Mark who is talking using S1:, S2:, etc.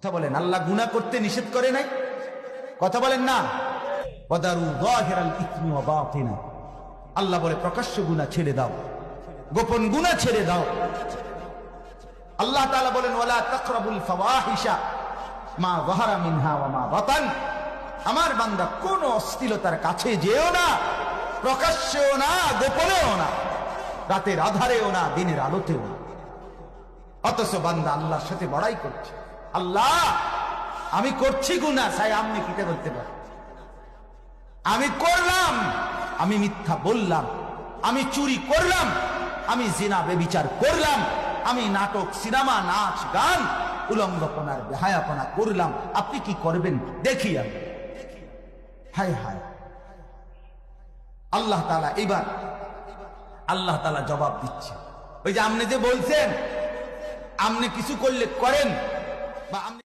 S1: কথা বলেন, আল্লাহ গুনাহ করতে নিষেধ করে নাই? কথা বলেন না। ওয়াদারু যাহিরাল ইসমি ওয়া বাতিনা, আল্লাহ বলে প্রকাশ্য গুনাহ ছেড়ে দাও, গোপন গুনাহ ছেড়ে দাও। আল্লাহ তাআলা বলেন ওয়ালা তাকরাবুল ফাওয়াহিশা মা যাহারা মিনহা ওয়া মা বাতান, আমার বান্দা কোন অশ্লীলতার কাছে যেও না, প্রকাশ্যেও না, গোপনেও না, রাতের আধারেও না, দিনের আলোতেও না। অথচ বান্দা আল্লাহর সাথে বড়াই করছে, আল্লাহ আমি করছি গুনাহ, চাই আপনি কিটা করতে পারেন, আমি করলাম, আমি মিথ্যা বললাম, আমি চুরি করলাম, আমি জিনা বেবিচার করলাম, আমি নাটক সিনেমা নাচ গান উলঙ্গপনার বেহায়াপনা করলাম, আপনি কি করবেন দেখি আমি। হায় হায়, আল্লাহ তাআলা এবার আল্লাহ তাআলা জবাব দিচ্ছে, ওই যে আপনি যে বলছেন আপনি কিছু করলে করেন বা